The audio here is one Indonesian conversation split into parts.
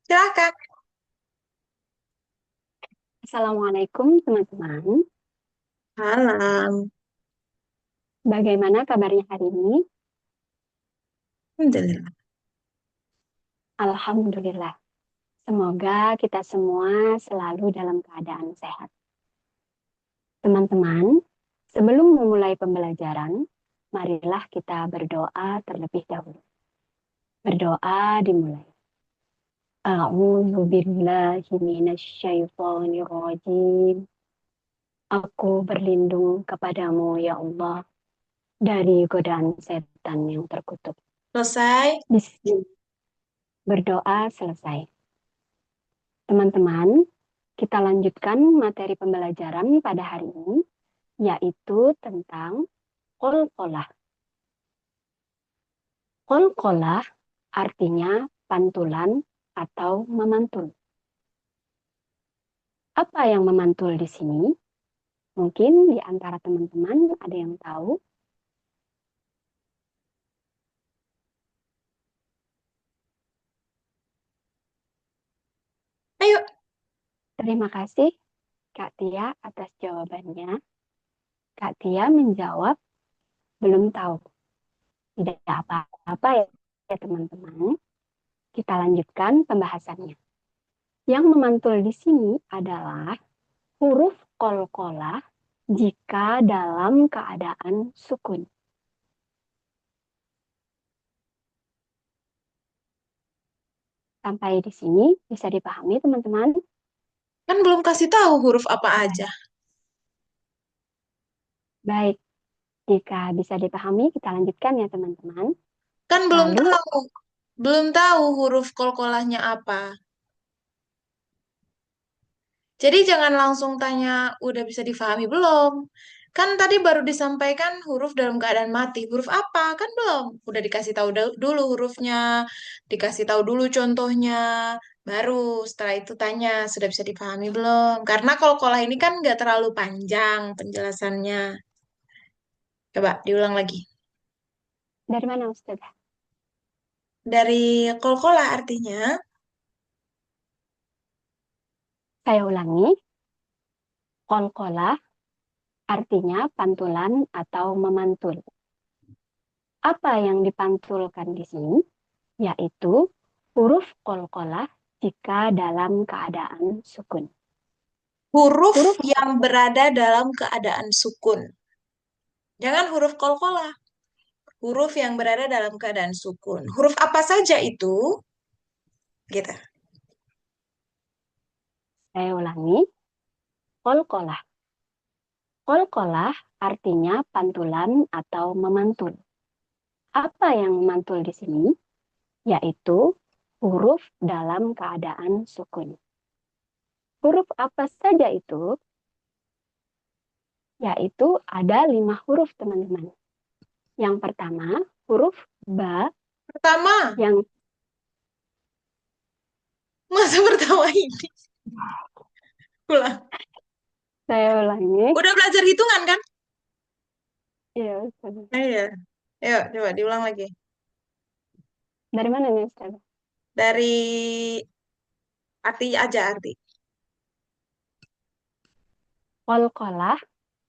Silakan. Assalamualaikum teman-teman. Malam. Bagaimana kabarnya hari ini? Alhamdulillah. Alhamdulillah. Semoga kita semua selalu dalam keadaan sehat. Teman-teman, sebelum memulai pembelajaran, marilah kita berdoa terlebih dahulu. Berdoa dimulai. A'udzu billahi minasyaitonir rajim. Aku berlindung kepadamu ya Allah dari godaan setan yang terkutuk. Selesai. Bismillah. Berdoa selesai. Teman-teman, kita lanjutkan materi pembelajaran pada hari ini, yaitu tentang qalqalah. Qalqalah artinya pantulan atau memantul. Apa yang memantul di sini? Mungkin di antara teman-teman ada yang tahu. Ayo. Terima kasih Kak Tia atas jawabannya. Kak Tia menjawab belum tahu. Tidak apa-apa ya teman-teman. Kita lanjutkan pembahasannya. Yang memantul di sini adalah huruf qalqalah jika dalam keadaan sukun. Sampai di sini bisa dipahami teman-teman? Kan belum kasih tahu huruf apa aja. Baik, jika bisa dipahami kita lanjutkan ya teman-teman. Kan belum Lalu tahu. Belum tahu huruf kolkolahnya apa. Jadi jangan langsung tanya, udah bisa difahami belum? Kan tadi baru disampaikan huruf dalam keadaan mati. Huruf apa? Kan belum. Udah dikasih tahu dulu hurufnya, dikasih tahu dulu contohnya. Baru setelah itu tanya, sudah bisa dipahami belum? Karena kolkolah ini kan nggak terlalu panjang penjelasannya. Coba diulang lagi. dari mana Ustaz? Dari kolkolah artinya Saya ulangi, qalqalah artinya pantulan atau memantul. Apa yang dipantulkan di sini? Yaitu huruf qalqalah jika dalam keadaan sukun. huruf Huruf yang berada dalam keadaan sukun. Jangan huruf kolkolah. Huruf yang berada dalam keadaan sukun. Huruf apa saja itu? Gitu. saya ulangi, qalqalah. Qalqalah artinya pantulan atau memantul. Apa yang memantul di sini? Yaitu huruf dalam keadaan sukun. Huruf apa saja itu? Yaitu ada 5 huruf teman-teman. Yang pertama, huruf ba Pertama, yang masa pertama ini? Ulang. saya ulangi. Udah belajar hitungan kan? Iya, Ustaz. Iya. Ayo, coba diulang lagi. Dari mana nih, Ustaz? Dari arti aja arti. Qalqalah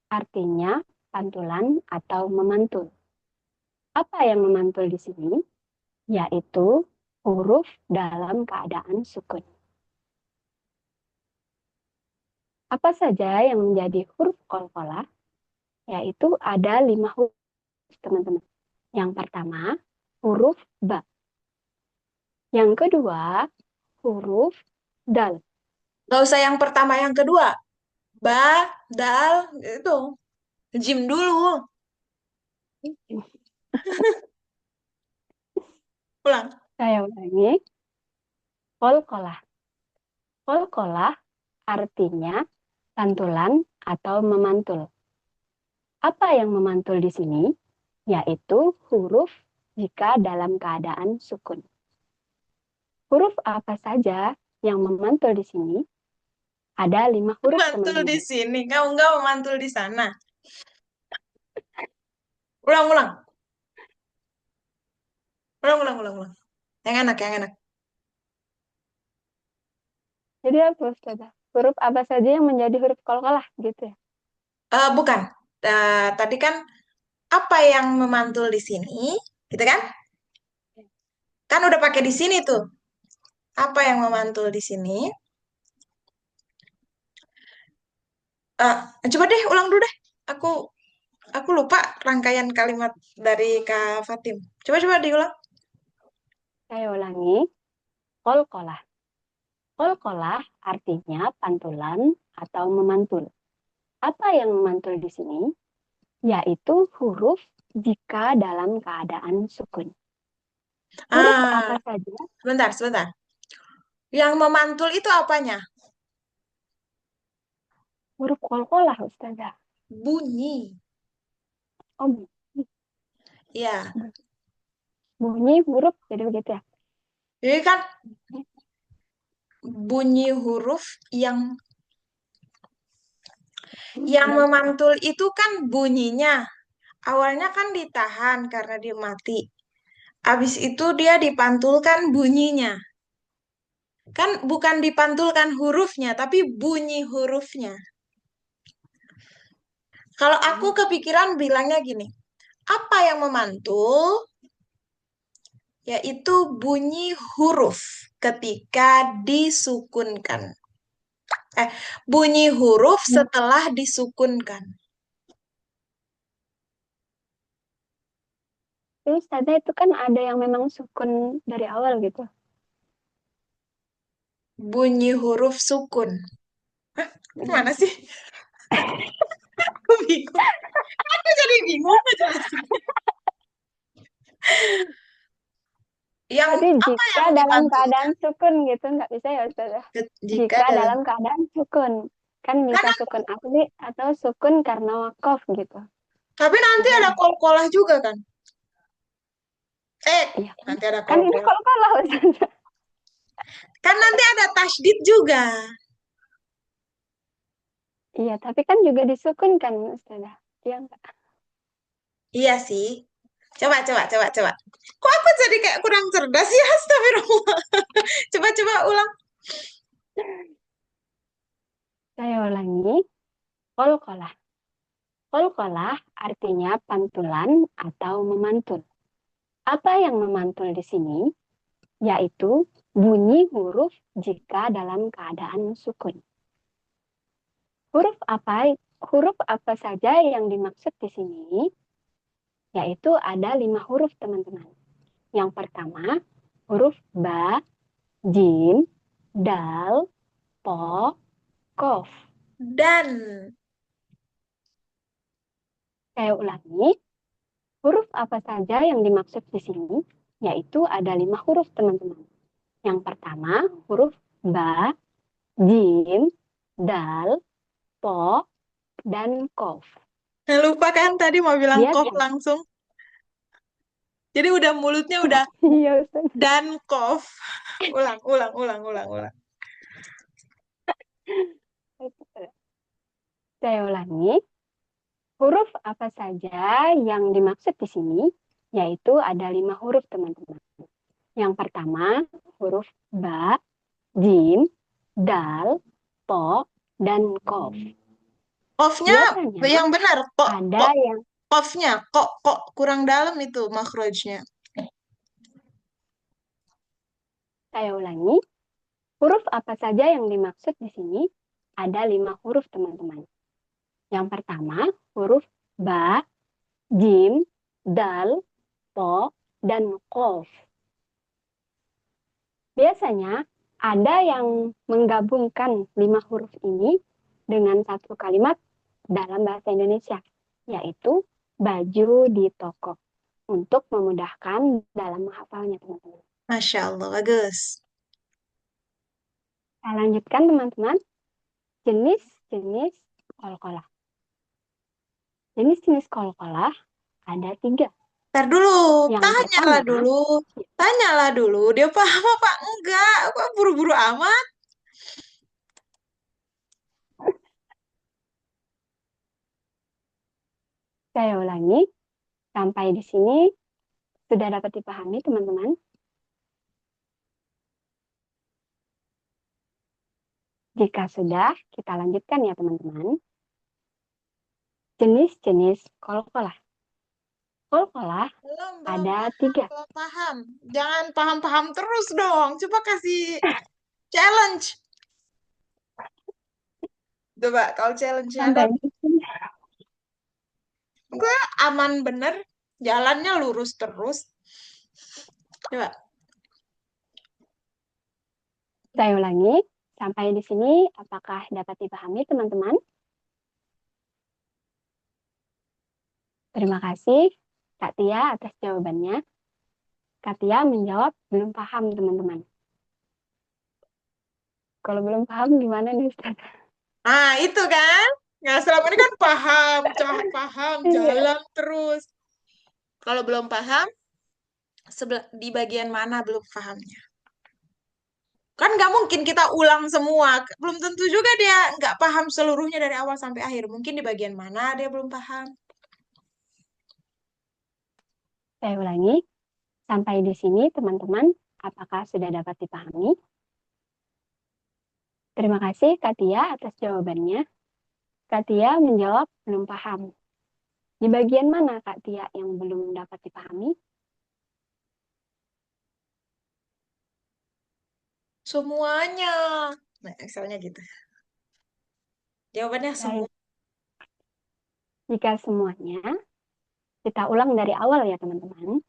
artinya pantulan atau memantul. Apa yang memantul di sini? Yaitu huruf dalam keadaan sukun. Apa saja yang menjadi huruf qalqalah? Yaitu ada 5 huruf, teman-teman. Yang pertama, huruf ba. Yang kedua, huruf dal. Gak usah yang pertama, yang kedua. Ba, dal, itu. Jim dulu. Ulang. Saya ulangi, qalqalah. Qalqalah artinya pantulan atau memantul. Apa yang memantul di sini? Yaitu huruf jika dalam keadaan sukun. Huruf apa saja yang memantul di sini? Ada 5 huruf, Mantul di teman-teman. sini. Kamu nggak memantul di sana. Ulang, ulang. Ulang, ulang, ulang, ulang. Yang enak, yang enak. Jadi apa Ustazah? Huruf apa saja yang menjadi huruf qalqalah gitu ya? Bukan. Tadi kan apa yang memantul di sini, gitu kan? Kan udah pakai di sini tuh. Apa yang memantul di sini? Coba deh ulang dulu deh. Aku aku lupa rangkaian kalimat dari Kak Fatim. Coba-coba diulang. Saya ulangi, qalqalah. Qalqalah artinya pantulan atau memantul. Apa yang memantul di sini? Yaitu huruf jika dalam keadaan sukun. Huruf apa Ah, saja? sebentar, sebentar. Yang memantul itu apanya? Huruf qalqalah Ustazah. Bunyi. Oh, Ya. bunyi huruf jadi begitu ya. Jadi kan bunyi huruf yang memantul itu kan bunyinya. Awalnya kan ditahan karena dia mati. Habis itu dia dipantulkan bunyinya. Kan bukan dipantulkan hurufnya, tapi bunyi hurufnya. Kalau aku kepikiran bilangnya gini, apa yang memantul? Yaitu bunyi huruf ketika disukunkan. Eh, bunyi huruf setelah disukunkan. Terus Ustazah itu kan ada yang memang sukun dari awal gitu. Bunyi huruf sukun. Mana sih? Aku bingung. Aku jadi bingung ngejelasin. Yang Tapi apa jika yang dalam keadaan dipantulkan? sukun gitu nggak bisa ya Ustazah. Jika Jika dalam dalam keadaan sukun kan bisa karena sukun asli atau sukun karena wakaf gitu. tapi nanti ada Boleh. kol-kolah juga kan? Eh, Iya kan? nanti ada Kan ini kol-kolah. kalau Ustazah. Kan nanti ada tasdid juga. Iya, tapi kan juga disukunkan Ustazah. Iya enggak? Iya sih. Coba, coba, coba, coba. Kok aku jadi kayak kurang cerdas ya? Astagfirullah. Coba, coba ulang. Saya ulangi. Qalqalah. Qalqalah artinya pantulan atau memantul. Apa yang memantul di sini? Yaitu bunyi huruf jika dalam keadaan sukun. Huruf apa huruf apa saja yang dimaksud di sini? Yaitu ada 5 huruf teman-teman. Yang pertama huruf ba, jim, dal, po, kof. Dan Saya ulangi, huruf apa saja yang dimaksud di sini? Yaitu ada 5 huruf teman-teman. Yang pertama huruf ba, jim, dal, po, dan kof. lupa kan tadi mau bilang kof Biasa. langsung. Jadi udah mulutnya udah Iya, Ustaz. dan kof. Ulang, ulang, ulang, ulang, ulang. Saya ulangi, huruf apa saja yang dimaksud di sini? Yaitu ada 5 huruf teman-teman. Yang pertama huruf ba, jim, dal, po, dan kof. Kofnya Biasanya yang benar. Kok, ada kok, yang, kofnya. Kok kurang dalam itu makrojnya. saya ulangi, huruf apa saja yang dimaksud di sini? Ada 5 huruf teman-teman. Yang pertama huruf ba, jim, dal, po, dan kof. Biasanya ada yang menggabungkan 5 huruf ini dengan satu kalimat dalam bahasa Indonesia, yaitu baju di toko, untuk memudahkan dalam menghafalnya teman-teman. Masya Allah, bagus. Saya lanjutkan teman-teman, jenis-jenis kol-kolah. Jenis-jenis kol-kolah ada 3. Ntar dulu, Yang tanyalah pertama, dulu. Tanyalah dulu, dia paham apa enggak? Kok buru-buru amat? saya ulangi, sampai di sini sudah dapat dipahami, teman-teman? Jika sudah, kita lanjutkan ya teman-teman. Jenis-jenis kol-kolah. Kol-kolah Belum ada paham, 3. belum paham. Jangan paham-paham terus dong. Coba kasih challenge. Coba kalau challenge-nya ada, Sampai di sini. gue aman bener. Jalannya lurus terus. Coba. Saya ulangi, sampai di sini apakah dapat dipahami teman-teman? Terima kasih Kak Tia atas jawabannya. Kak Tia menjawab belum paham teman-teman. Kalau belum paham gimana nih Ustaz? Ah, itu kan. Nggak selama ini kan paham, paham, Iya. jalan terus. Kalau belum paham, di bagian mana belum pahamnya? Kan nggak mungkin kita ulang semua. Belum tentu juga dia nggak paham seluruhnya dari awal sampai akhir. Mungkin di bagian mana dia belum paham. Saya ulangi, sampai di sini teman-teman, apakah sudah dapat dipahami? Terima kasih Kak Tia atas jawabannya. Kak Tia menjawab belum paham. Di bagian mana Kak Tia yang belum dapat dipahami? Semuanya. Nah, Excelnya gitu. Jawabannya semua. Baik, jika semuanya, kita ulang dari awal ya teman-teman.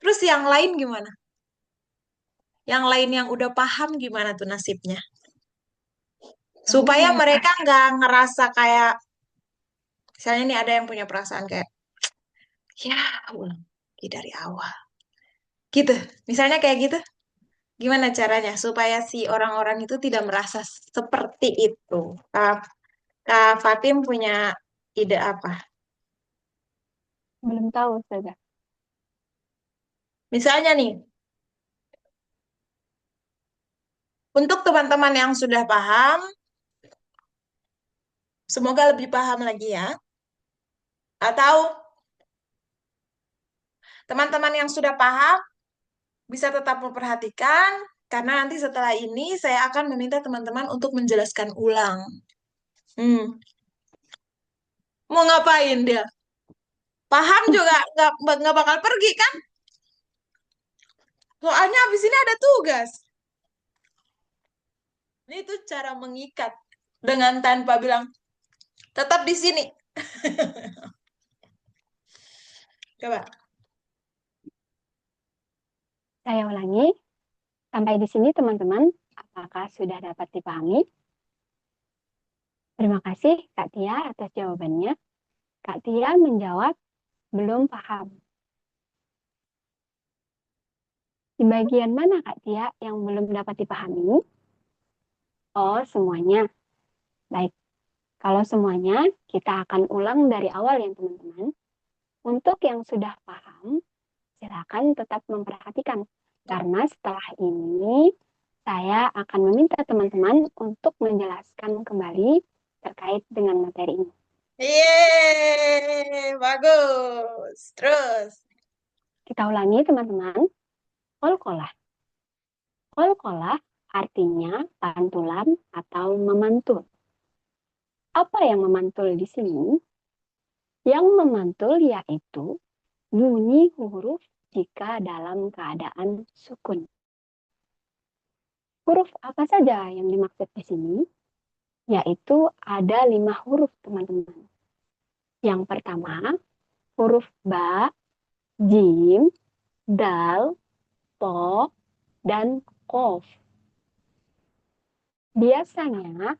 Terus yang lain gimana? Yang lain yang udah paham gimana tuh nasibnya? Lalu Supaya yang mereka nggak ngerasa kayak, misalnya nih ada yang punya perasaan kayak, ya ulang lagi dari awal. Gitu. Misalnya kayak gitu. Gimana caranya supaya si orang-orang itu tidak merasa seperti itu? Kak Fatim punya ide apa? belum tahu saja. Misalnya nih, untuk teman-teman yang sudah paham, semoga lebih paham lagi ya. Atau teman-teman yang sudah paham bisa tetap memperhatikan, karena nanti setelah ini saya akan meminta teman-teman untuk menjelaskan ulang. Hmm, mau ngapain dia? Paham juga nggak bakal pergi kan? Soalnya habis ini ada tugas. Ini tuh cara mengikat dengan tanpa bilang tetap di sini. Coba. Saya ulangi, sampai di sini teman-teman, apakah sudah dapat dipahami? Terima kasih Kak Tia atas jawabannya. Kak Tia menjawab belum paham. Di bagian mana Kak Tia yang belum dapat dipahami? Oh, semuanya. Baik, kalau semuanya kita akan ulang dari awal ya teman-teman. Untuk yang sudah paham, silakan tetap memperhatikan. Karena setelah ini, saya akan meminta teman-teman untuk menjelaskan kembali terkait dengan materi ini. Yeay, bagus. Terus. Kita ulangi teman-teman. Kol-kolah. Kol-kolah artinya pantulan atau memantul. Apa yang memantul di sini? Yang memantul yaitu bunyi huruf jika dalam keadaan sukun. Huruf apa saja yang dimaksud di sini? Yaitu ada 5 huruf teman-teman. Yang pertama, huruf ba, jim, dal, to, dan kof. Biasanya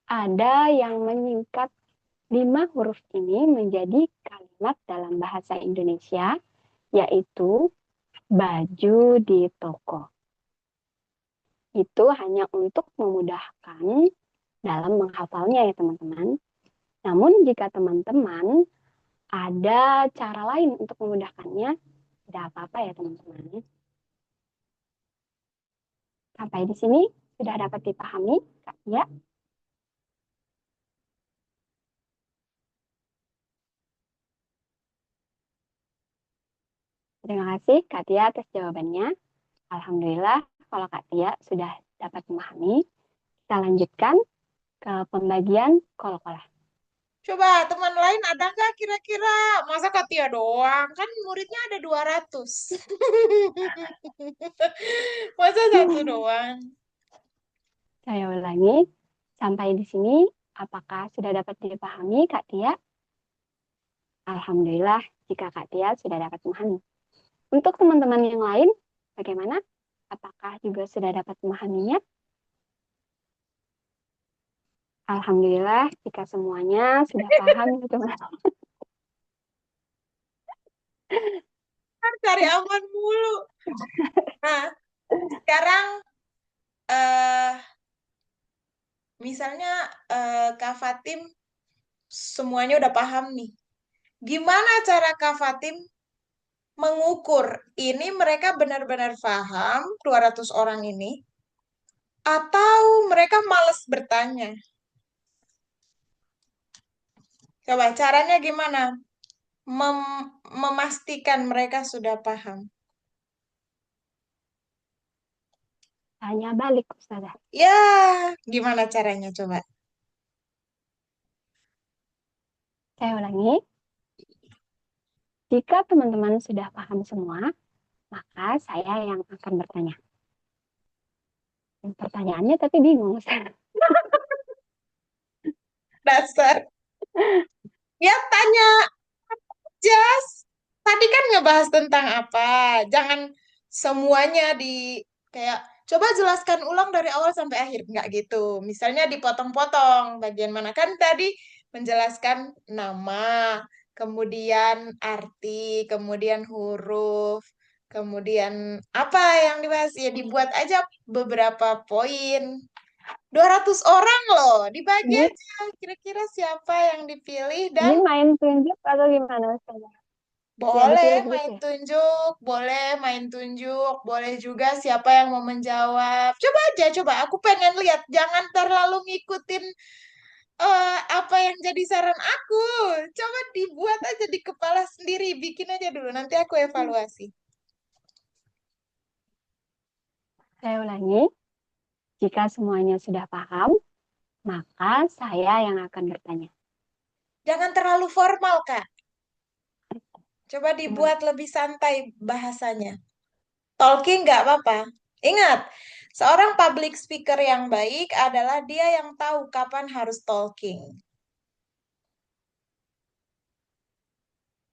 ada yang menyingkat 5 huruf ini menjadi kalimat dalam bahasa Indonesia, yaitu baju di toko. Itu hanya untuk memudahkan dalam menghafalnya ya teman-teman. Namun jika teman-teman ada cara lain untuk memudahkannya, tidak apa-apa ya teman-teman. Sampai di sini sudah dapat dipahami, Kak? Ya. Terima kasih Kak Tia atas jawabannya. Alhamdulillah kalau Kak Tia sudah dapat memahami. kita lanjutkan ke pembagian kol-kolah. Coba teman lain ada nggak kira-kira? Masa Katia doang? Kan muridnya ada 200. Masa satu doang? Saya ulangi, sampai di sini apakah sudah dapat dipahami Kak Tia? Alhamdulillah jika Kak Tia sudah dapat memahami. Untuk teman-teman yang lain, bagaimana? Apakah juga sudah dapat memahaminya? Alhamdulillah jika semuanya sudah paham, teman-teman. Kan cari aman mulu. Nah, sekarang eh misalnya Kak Fatim semuanya udah paham nih. Gimana cara Kak Fatim mengukur ini mereka benar-benar paham 200 orang ini atau mereka males bertanya? Coba caranya gimana? Memastikan mereka sudah paham. Tanya balik, Ustazah. Ya, gimana caranya coba? Saya ulangi, jika teman-teman sudah paham semua, maka saya yang akan bertanya. Pertanyaannya tapi bingung, Ustazah. Dasar. Ya tanya Jas. Tadi kan ngebahas tentang apa? Jangan semuanya di kayak coba jelaskan ulang dari awal sampai akhir. Nggak gitu. Misalnya dipotong-potong. Bagian mana kan tadi menjelaskan nama, kemudian arti, kemudian huruf, kemudian apa yang dibahas ya dibuat aja beberapa poin. 200 orang loh, dibagi Ini, aja. Kira-kira siapa yang dipilih ini dan main tunjuk atau gimana, Ustazah? Ya boleh dipilih gitu main ya? tunjuk, boleh main tunjuk, boleh juga siapa yang mau menjawab. Coba aja, coba. Aku pengen lihat. Jangan terlalu ngikutin apa yang jadi saran aku. Coba dibuat aja di kepala sendiri, bikin aja dulu. Nanti aku evaluasi. Saya ulangi, jika semuanya sudah paham, maka saya yang akan bertanya. Jangan terlalu formal, Kak. Coba Boleh. dibuat lebih santai bahasanya. Talking nggak apa-apa. Ingat, seorang public speaker yang baik adalah dia yang tahu kapan harus talking.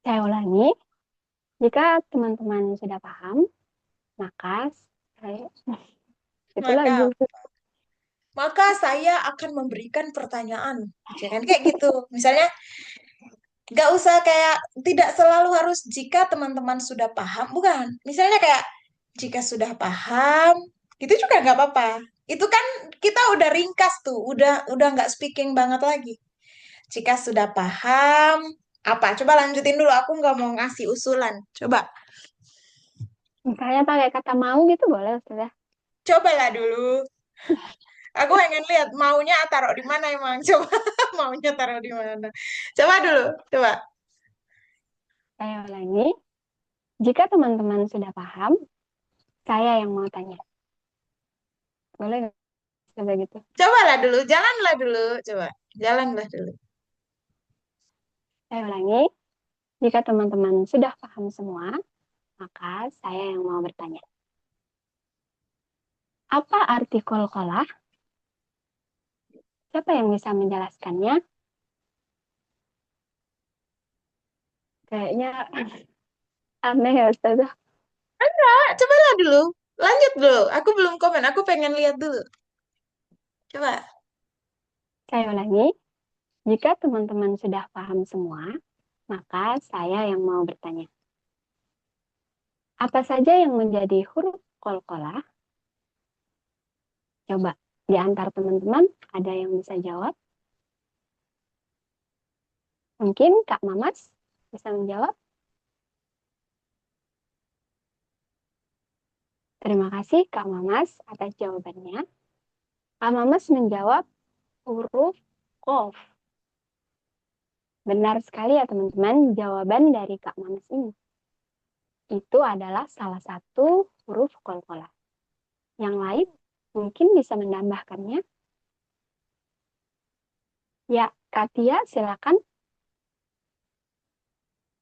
Saya ulangi, jika teman-teman sudah paham, maka saya itu Maka lagi. maka saya akan memberikan pertanyaan. Jangan kayak gitu. Misalnya, nggak usah kayak tidak selalu harus jika teman-teman sudah paham, bukan. Misalnya kayak jika sudah paham, itu juga nggak apa-apa. Itu kan kita udah ringkas tuh, udah nggak speaking banget lagi. Jika sudah paham, apa? Coba lanjutin dulu. Aku nggak mau ngasih usulan. Coba, Misalnya pakai kata mau gitu boleh, Ustazah. cobalah dulu. Aku pengen lihat maunya taruh di mana emang. Coba maunya taruh di mana. Coba dulu, coba. Saya ulangi, jika teman-teman sudah paham, saya yang mau tanya. Boleh nggak Ustazah gitu? Cobalah dulu, jalanlah dulu. Coba, jalanlah dulu. Saya ulangi, jika teman-teman sudah paham semua, maka saya yang mau bertanya. Apa arti kol-kolah? Siapa yang bisa menjelaskannya? Kayaknya aneh ya, Ustazah. Ah, cobalah dulu. Lanjut dulu. Aku belum komen. Aku pengen lihat dulu. Coba. Saya ulangi, jika teman-teman sudah paham semua, maka saya yang mau bertanya. Apa saja yang menjadi huruf kol-kolah? Coba di antara teman-teman ada yang bisa jawab? Mungkin Kak Mamas bisa menjawab. Terima kasih Kak Mamas atas jawabannya. Kak Mamas menjawab huruf Qaf. Benar sekali ya teman-teman, jawaban dari Kak Mamas ini. Itu adalah salah satu huruf kol-kolah. Yang lain mungkin bisa menambahkannya. Ya, Kak Tia, silakan.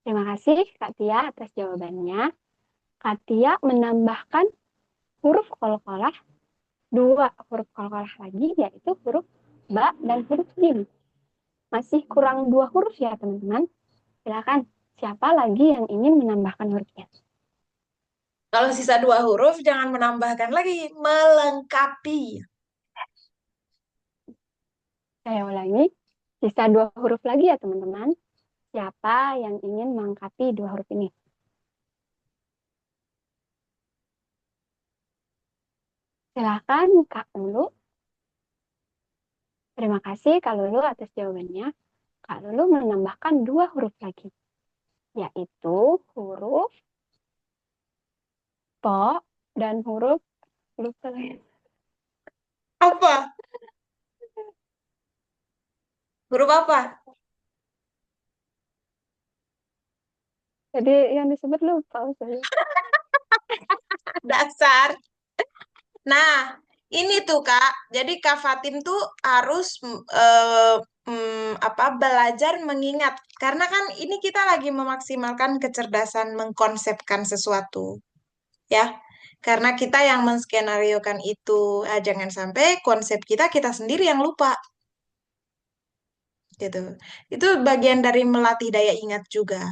Terima kasih Kak Tia atas jawabannya. Kak Tia menambahkan huruf qalqalah, dua huruf qalqalah lagi, yaitu huruf ba dan huruf jim. Masih kurang dua huruf ya teman-teman. Silakan, siapa lagi yang ingin menambahkan hurufnya? Kalau sisa dua huruf, jangan menambahkan lagi, melengkapi. Saya ulangi, sisa dua huruf lagi ya teman-teman. Siapa yang ingin melengkapi dua huruf ini? Silakan Kak Lulu. Terima kasih Kak Lulu atas jawabannya. Kak Lulu menambahkan dua huruf lagi, yaitu huruf po dan huruf lupa lagi. Apa? Huruf apa? Jadi yang disebut lupa saya. Dasar. Nah, ini tuh Kak. Jadi Kak Fatim tuh harus belajar mengingat. Karena kan ini kita lagi memaksimalkan kecerdasan mengkonsepkan sesuatu, ya. Karena kita yang menskenariokan itu, jangan sampai konsep kita kita sendiri yang lupa, gitu. Itu bagian dari melatih daya ingat juga.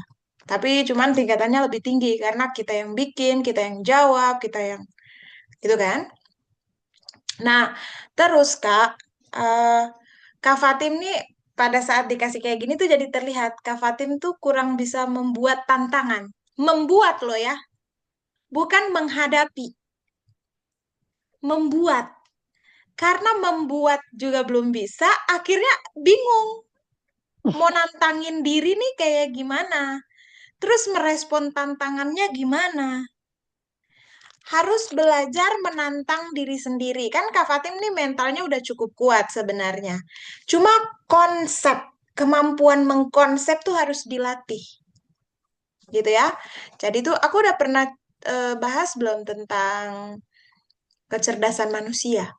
Tapi cuman tingkatannya lebih tinggi karena kita yang bikin, kita yang jawab, kita yang gitu kan. Nah, terus Kak, eh, Kak Fatim nih pada saat dikasih kayak gini tuh jadi terlihat Kak Fatim tuh kurang bisa membuat tantangan. Membuat loh ya, bukan menghadapi. Membuat. Karena membuat juga belum bisa, akhirnya bingung. Mau nantangin diri nih kayak gimana? Terus merespon tantangannya gimana? Harus belajar menantang diri sendiri. Kan Kak Fatim nih mentalnya udah cukup kuat sebenarnya. Cuma konsep, kemampuan mengkonsep tuh harus dilatih. Gitu ya. Jadi tuh aku udah pernah bahas belum tentang kecerdasan manusia?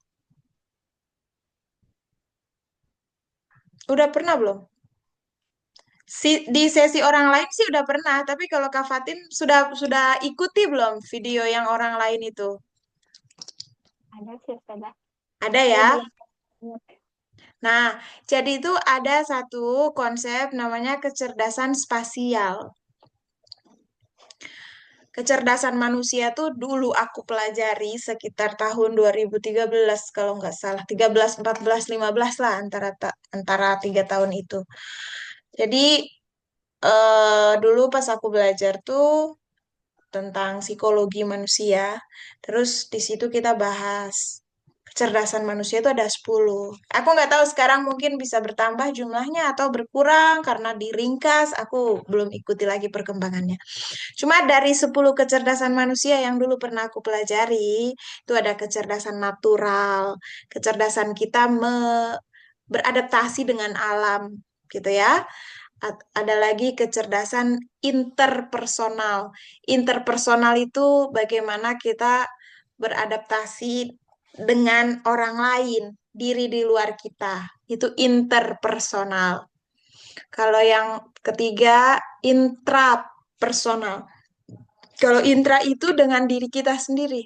Udah pernah belum? Di sesi orang lain sih udah pernah, tapi kalau Kak Fatin sudah ikuti belum video yang orang lain itu? Ada sih, sudah. Ada Tapi ya? belum ingat. Nah, jadi itu ada satu konsep namanya kecerdasan spasial. Kecerdasan manusia tuh dulu aku pelajari sekitar tahun 2013 kalau nggak salah, 13, 14, 15 lah antara 3 tahun itu. Jadi dulu pas aku belajar tuh tentang psikologi manusia. Terus di situ kita bahas kecerdasan manusia itu ada 10. Aku nggak tahu sekarang mungkin bisa bertambah jumlahnya atau berkurang karena diringkas. Aku belum ikuti lagi perkembangannya. Cuma dari 10 kecerdasan manusia yang dulu pernah aku pelajari, itu ada kecerdasan natural, kecerdasan kita beradaptasi dengan alam, gitu ya. Ada lagi kecerdasan interpersonal. Interpersonal itu bagaimana kita beradaptasi dengan orang lain, diri di luar kita. Itu interpersonal. Kalau yang ketiga, intrapersonal. Kalau intra itu dengan diri kita sendiri.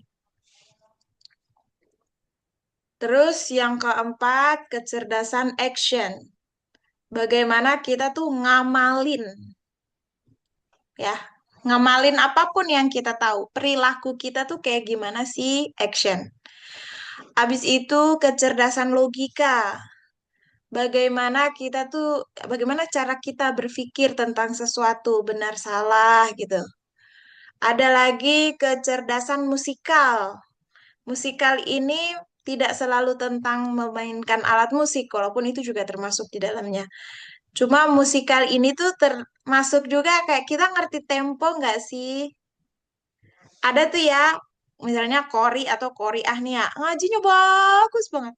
Terus yang keempat, kecerdasan action. Bagaimana kita tuh ngamalin, ya. Ngamalin apapun yang kita tahu. Perilaku kita tuh kayak gimana sih action. Habis itu kecerdasan logika. Bagaimana cara kita berpikir tentang sesuatu, benar salah gitu. Ada lagi kecerdasan musikal. Musikal ini tidak selalu tentang memainkan alat musik, walaupun itu juga termasuk di dalamnya. Cuma musikal ini tuh termasuk juga kayak kita ngerti tempo nggak sih? Ada tuh ya, misalnya kori atau koriah nih ya, ngajinya bagus banget.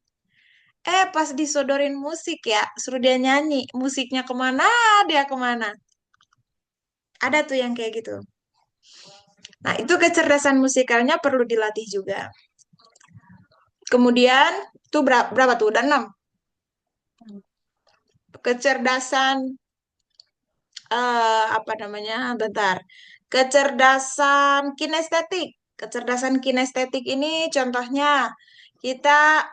Pas disodorin musik ya, suruh dia nyanyi, musiknya kemana, dia kemana. Ada tuh yang kayak gitu. Nah, itu kecerdasan musikalnya perlu dilatih juga. Kemudian, tuh berapa tuh? Udah 6. kecerdasan apa namanya? Bentar. Kecerdasan kinestetik. Kecerdasan kinestetik ini contohnya kita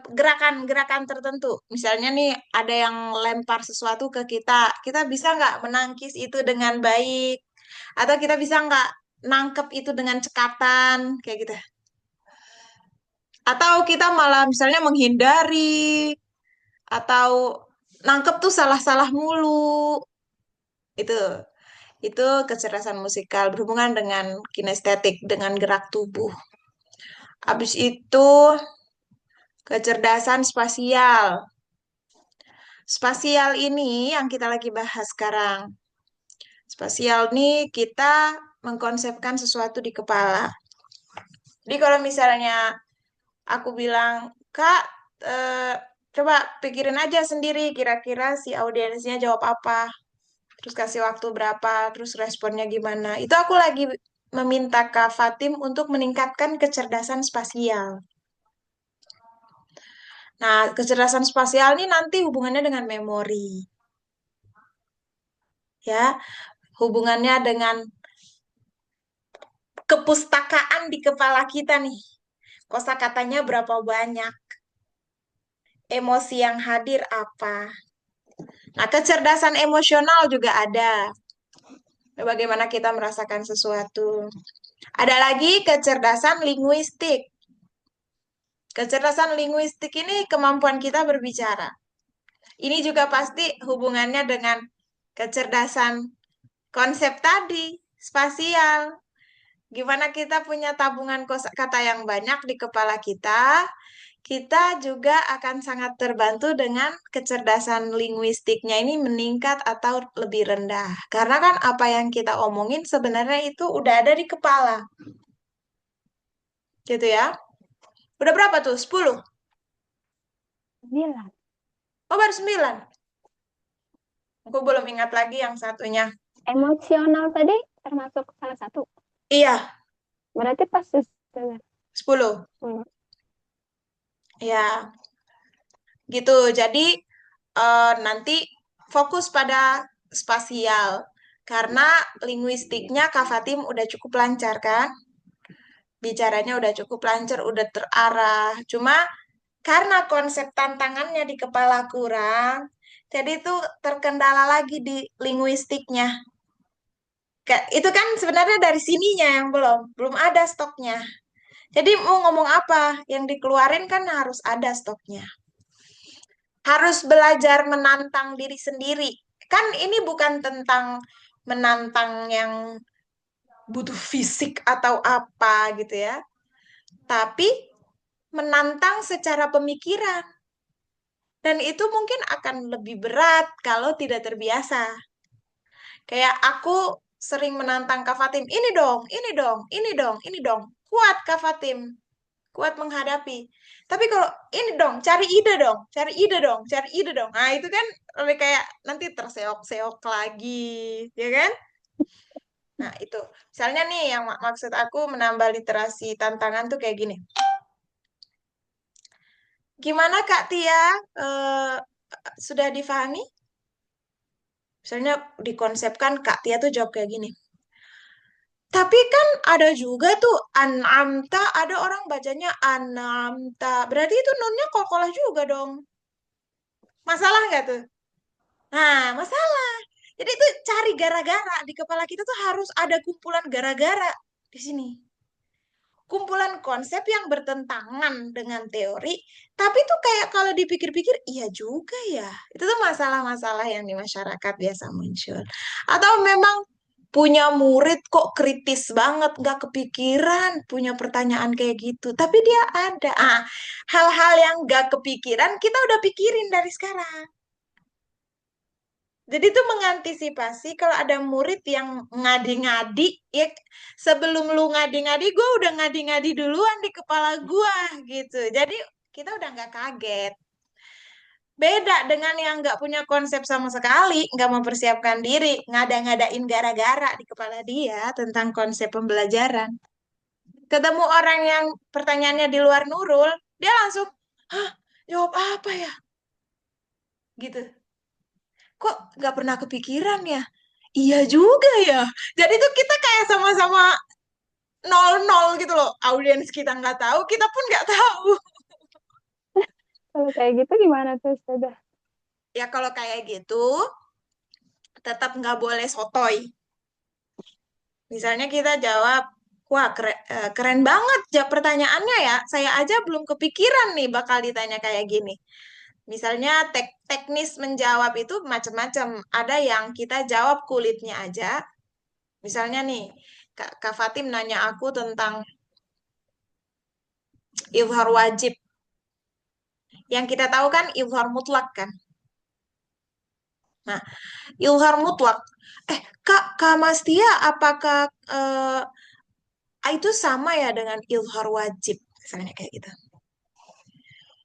gerakan-gerakan tertentu. Misalnya nih ada yang lempar sesuatu ke kita, kita bisa nggak menangkis itu dengan baik, atau kita bisa nggak nangkep itu dengan cekatan, kayak gitu. Atau kita malah misalnya menghindari, atau nangkep tuh salah-salah mulu. Itu itu kecerdasan musikal berhubungan dengan kinestetik, dengan gerak tubuh. Habis itu kecerdasan spasial. Spasial ini yang kita lagi bahas sekarang. Spasial nih kita mengkonsepkan sesuatu di kepala. Jadi kalau misalnya aku bilang, Kak, eh, coba pikirin aja sendiri kira-kira si audiensnya jawab apa. Terus kasih waktu berapa, terus responnya gimana. Itu aku lagi meminta Kak Fatim untuk meningkatkan kecerdasan spasial. Nah, kecerdasan spasial ini nanti hubungannya dengan memori, ya. Hubungannya dengan kepustakaan di kepala kita nih. Kosakatanya berapa banyak? Emosi yang hadir apa? Nah, kecerdasan emosional juga ada. Bagaimana kita merasakan sesuatu. Ada lagi kecerdasan linguistik. Kecerdasan linguistik ini kemampuan kita berbicara. Ini juga pasti hubungannya dengan kecerdasan konsep tadi, spasial. Gimana kita punya tabungan kosakata yang banyak di kepala kita, kita juga akan sangat terbantu dengan kecerdasan linguistiknya ini meningkat atau lebih rendah. Karena kan apa yang kita omongin sebenarnya itu udah ada di kepala. Gitu ya. Udah berapa tuh? 10. 9. Oh, baru 9. Aku belum ingat lagi yang satunya. Emosional tadi termasuk salah satu. Iya, Berarti pas 10. 10. Ya, gitu. Jadi nanti fokus pada spasial. Karena linguistiknya Kak Fatim udah cukup lancar kan? Bicaranya udah cukup lancar, udah terarah. Cuma karena konsep tantangannya di kepala kurang, jadi itu terkendala lagi di linguistiknya. Itu kan sebenarnya dari sininya yang belum ada stoknya. Jadi mau ngomong apa, yang dikeluarin kan harus ada stoknya. Harus belajar menantang diri sendiri. Kan ini bukan tentang menantang yang butuh fisik atau apa gitu ya. Tapi menantang secara pemikiran. Dan itu mungkin akan lebih berat kalau tidak terbiasa. Kayak aku sering menantang Kak Fatim, ini dong, ini dong, ini dong, ini dong. Kuat Kak Fatim, kuat menghadapi. Tapi kalau ini dong, cari ide dong, cari ide dong, cari ide dong. Nah itu kan lebih kayak nanti terseok-seok lagi, ya kan? Nah itu, misalnya nih yang maksud aku menambah literasi tantangan tuh kayak gini. Gimana Kak Tia? Eh, sudah difahami? Misalnya dikonsepkan Kak Tia tuh jawab kayak gini. Tapi kan ada juga tuh anamta, ada orang bacanya anamta. Berarti itu nunnya kokolah juga dong. Masalah nggak tuh? Nah, masalah. Jadi itu cari gara-gara di kepala kita tuh harus ada kumpulan gara-gara di sini. Kumpulan konsep yang bertentangan dengan teori, tapi tuh kayak kalau dipikir-pikir, iya juga ya. Itu tuh masalah-masalah yang di masyarakat biasa muncul. Atau memang punya murid kok kritis banget, nggak kepikiran punya pertanyaan kayak gitu. Tapi dia ada. Hal-hal yang nggak kepikiran, kita udah pikirin dari sekarang. Jadi itu mengantisipasi kalau ada murid yang ngadi-ngadi, ya sebelum lu ngadi-ngadi, gue udah ngadi-ngadi duluan di kepala gue gitu. Jadi kita udah nggak kaget. Beda dengan yang nggak punya konsep sama sekali, nggak mempersiapkan diri, ngada-ngadain gara-gara di kepala dia tentang konsep pembelajaran. Ketemu orang yang pertanyaannya di luar Nurul, dia langsung, hah, jawab apa ya? gitu. Kok nggak pernah kepikiran ya? Iya juga ya. Jadi tuh kita kayak sama-sama nol nol gitu loh. Audiens kita nggak tahu, kita pun nggak tahu. Kalau kayak gitu gimana tuh, Ustazah? Ya kalau kayak gitu, tetap nggak boleh sotoy. Misalnya kita jawab, wah keren banget jawab pertanyaannya ya. Saya aja belum kepikiran nih bakal ditanya kayak gini. Misalnya teknis menjawab itu macam-macam. Ada yang kita jawab kulitnya aja. Misalnya nih, Kak Fatim nanya aku tentang izhar wajib. Yang kita tahu kan izhar mutlak kan. Nah, izhar mutlak. Kak Mastia, apakah itu sama ya dengan izhar wajib? Misalnya kayak gitu.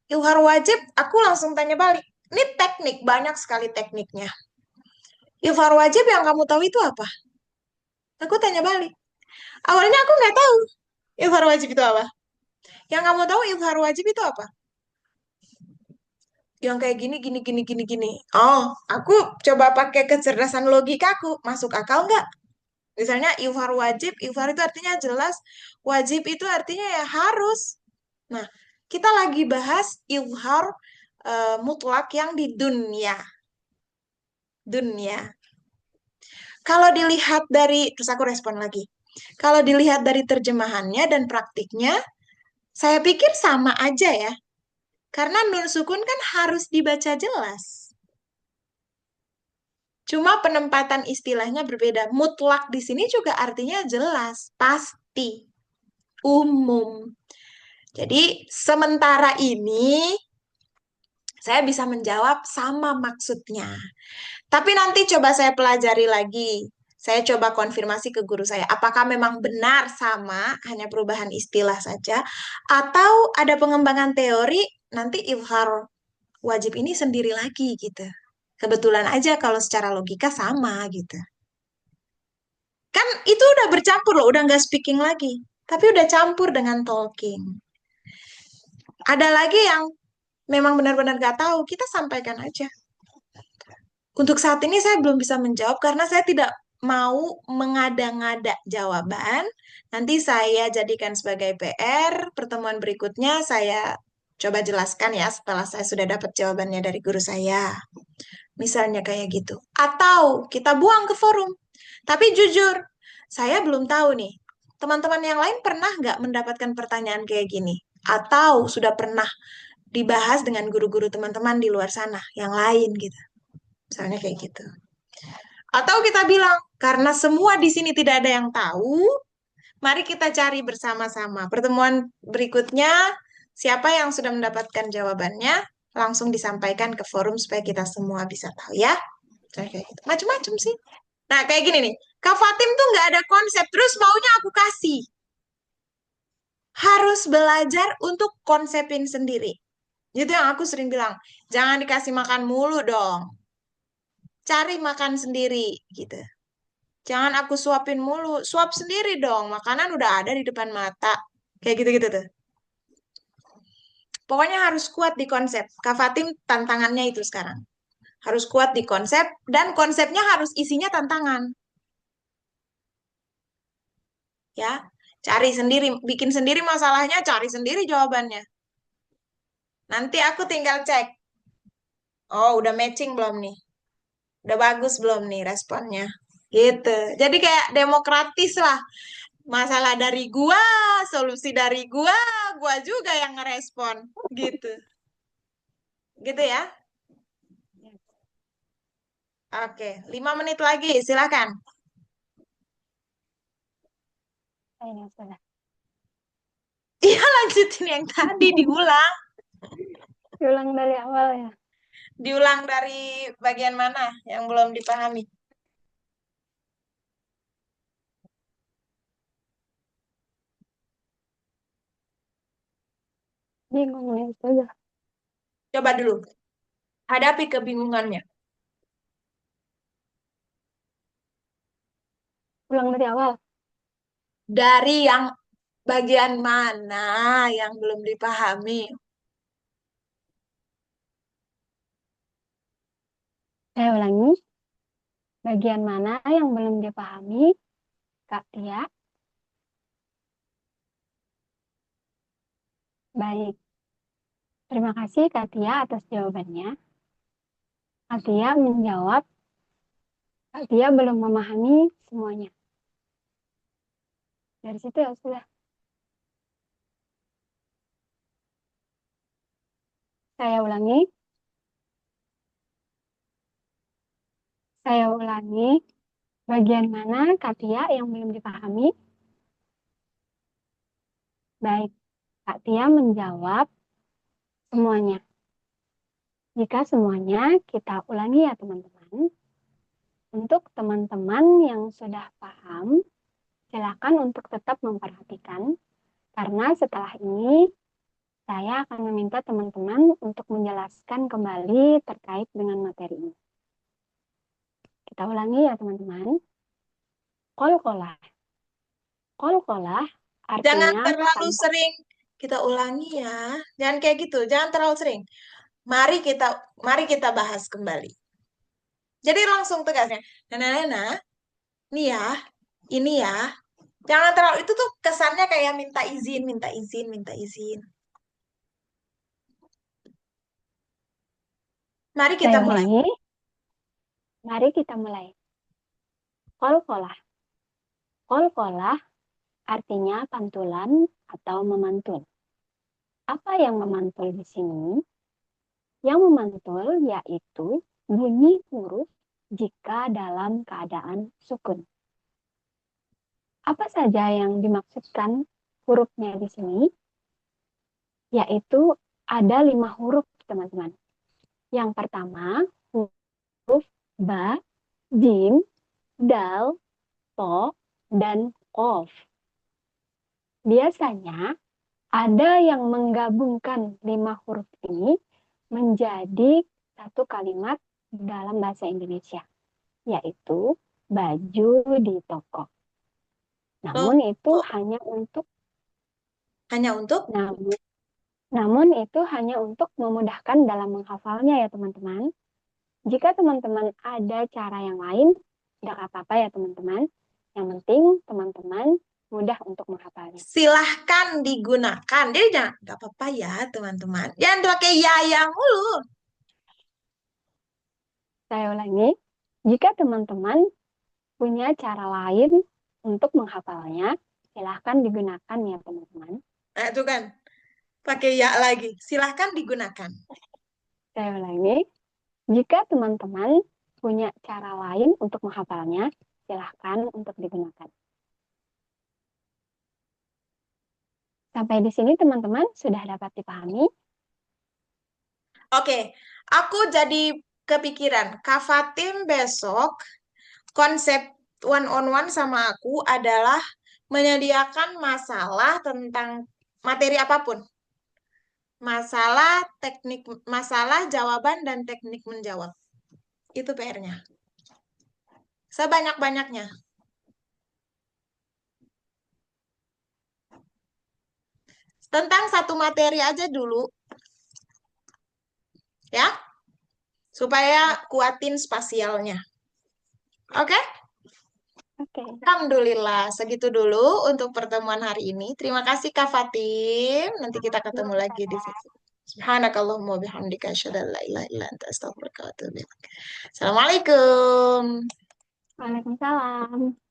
Izhar wajib, aku langsung tanya balik. Ini teknik, banyak sekali tekniknya. Izhar wajib yang kamu tahu itu apa? Aku tanya balik. Awalnya aku nggak tahu izhar wajib itu apa. Yang kamu tahu izhar wajib itu apa? Yang kayak gini, gini, gini, gini, gini. Oh, aku coba pakai kecerdasan logikaku. Masuk akal nggak? Misalnya izhar wajib, izhar itu artinya jelas, wajib itu artinya ya harus. Nah, kita lagi bahas izhar mutlak yang di dunia. Dunia. Kalau dilihat dari, terus aku respon lagi. Kalau dilihat dari terjemahannya dan praktiknya, saya pikir sama aja ya. Karena nun sukun kan harus dibaca jelas. Cuma penempatan istilahnya berbeda. Mutlak di sini juga artinya jelas, pasti, umum. Jadi sementara ini saya bisa menjawab sama maksudnya. Tapi nanti coba saya pelajari lagi. Saya coba konfirmasi ke guru saya, apakah memang benar sama, hanya perubahan istilah saja, atau ada pengembangan teori, nanti izhar wajib ini sendiri lagi gitu. Kebetulan aja kalau secara logika sama gitu. Kan itu udah bercampur loh, udah nggak speaking lagi. Tapi udah campur dengan talking. Ada lagi yang memang benar-benar nggak tahu, kita sampaikan aja. Untuk saat ini saya belum bisa menjawab karena saya tidak mau mengada-ngada jawaban. Nanti saya jadikan sebagai PR. Pertemuan berikutnya saya coba jelaskan ya setelah saya sudah dapat jawabannya dari guru saya. Misalnya kayak gitu. Atau kita buang ke forum. Tapi jujur, saya belum tahu nih. Teman-teman yang lain pernah nggak mendapatkan pertanyaan kayak gini? Atau sudah pernah dibahas dengan guru-guru teman-teman di luar sana yang lain gitu. Misalnya kayak gitu. Atau kita bilang, karena semua di sini tidak ada yang tahu, mari kita cari bersama-sama. Pertemuan berikutnya, siapa yang sudah mendapatkan jawabannya, langsung disampaikan ke forum supaya kita semua bisa tahu ya. Kayak gitu. Macam-macam sih. Nah, kayak gini nih. Kak Fatim tuh nggak ada konsep, terus maunya aku kasih. Harus belajar untuk konsepin sendiri. Itu yang aku sering bilang. Jangan dikasih makan mulu dong. Cari makan sendiri, gitu. Jangan aku suapin mulu. Suap sendiri dong. Makanan udah ada di depan mata. Kayak gitu-gitu tuh. Pokoknya harus kuat di konsep. Kak Fatim tantangannya itu sekarang. Harus kuat di konsep, dan konsepnya harus isinya tantangan. Ya, cari sendiri, bikin sendiri masalahnya, cari sendiri jawabannya. Nanti aku tinggal cek. Oh, udah matching belum nih? Udah bagus belum nih responnya? Gitu. Jadi kayak demokratis lah. Masalah dari gua, solusi dari gua juga yang ngerespon. Gitu. Gitu ya. Oke, 5 menit lagi, silakan. Iya, Ustazah. Iya, lanjutin yang tadi, diulang. Diulang dari awal ya. Diulang dari bagian mana yang belum dipahami. Bingung nih, Ustazah. Coba dulu, hadapi kebingungannya. Ulang dari awal. Dari yang bagian mana yang belum dipahami? Saya ulangi, bagian mana yang belum dipahami, Kak Tia? Baik, terima kasih Kak Tia atas jawabannya. Kak Tia menjawab, Kak Tia belum memahami semuanya. Dari situ ya sudah. Saya ulangi, saya ulangi, bagian mana Kak Tia yang belum dipahami? Baik, Kak Tia menjawab semuanya. Jika semuanya, kita ulangi ya teman-teman. Untuk teman-teman yang sudah paham, silakan untuk tetap memperhatikan, karena setelah ini saya akan meminta teman-teman untuk menjelaskan kembali terkait dengan materi ini. Kita ulangi ya teman-teman. Kol-kolah. Kol-kolah Jangan artinya terlalu tanpa. sering kita ulangi ya. Jangan kayak gitu, jangan terlalu sering. Mari kita mari kita bahas kembali. Jadi langsung tegasnya. Nana, nih ya, ini ya. Jangan terlalu itu tuh kesannya kayak minta izin, minta izin, minta izin. Mari kita Saya mulai. ulangi, mari kita mulai. Kol-kolah. Kol-kolah artinya pantulan atau memantul. Apa yang memantul di sini? Yang memantul yaitu bunyi huruf jika dalam keadaan sukun. Apa saja yang dimaksudkan hurufnya di sini? Yaitu ada 5 huruf, teman-teman. Yang pertama, huruf ba, jim, dal, to, dan kof. Biasanya ada yang menggabungkan 5 huruf ini menjadi satu kalimat dalam bahasa Indonesia, yaitu baju di toko. Oh, Namun itu oh, hanya untuk hanya untuk namun, namun itu hanya untuk memudahkan dalam menghafalnya ya teman-teman. Jika teman-teman ada cara yang lain, tidak apa-apa ya teman-teman. Yang penting teman-teman mudah untuk menghafalnya. silahkan digunakan. Jadi jangan, nggak apa-apa ya teman-teman. Jangan pakai ya yang mulu. Saya ulangi, jika teman-teman punya cara lain untuk menghafalnya, silahkan digunakan ya teman-teman. Nah, itu kan pakai ya lagi. Silahkan digunakan. Saya ulangi, jika teman-teman punya cara lain untuk menghafalnya, silahkan untuk digunakan. Sampai di sini teman-teman sudah dapat dipahami? Oke, aku jadi kepikiran. Kak Fatim besok konsep one on one sama aku adalah menyediakan masalah tentang materi apapun. Masalah teknik, masalah jawaban dan teknik menjawab. Itu PR-nya. Sebanyak-banyaknya. Tentang satu materi aja dulu, ya, supaya kuatin spasialnya. Oke? Oke, Alhamdulillah, segitu dulu untuk pertemuan hari ini. Terima kasih Kak Fatim. Nanti kita ketemu lagi di sesi. Subhanakallahumma bihamdika asyhadu an la ilaha illa anta astaghfiruka wa atubu ilaik. Assalamualaikum. Waalaikumsalam.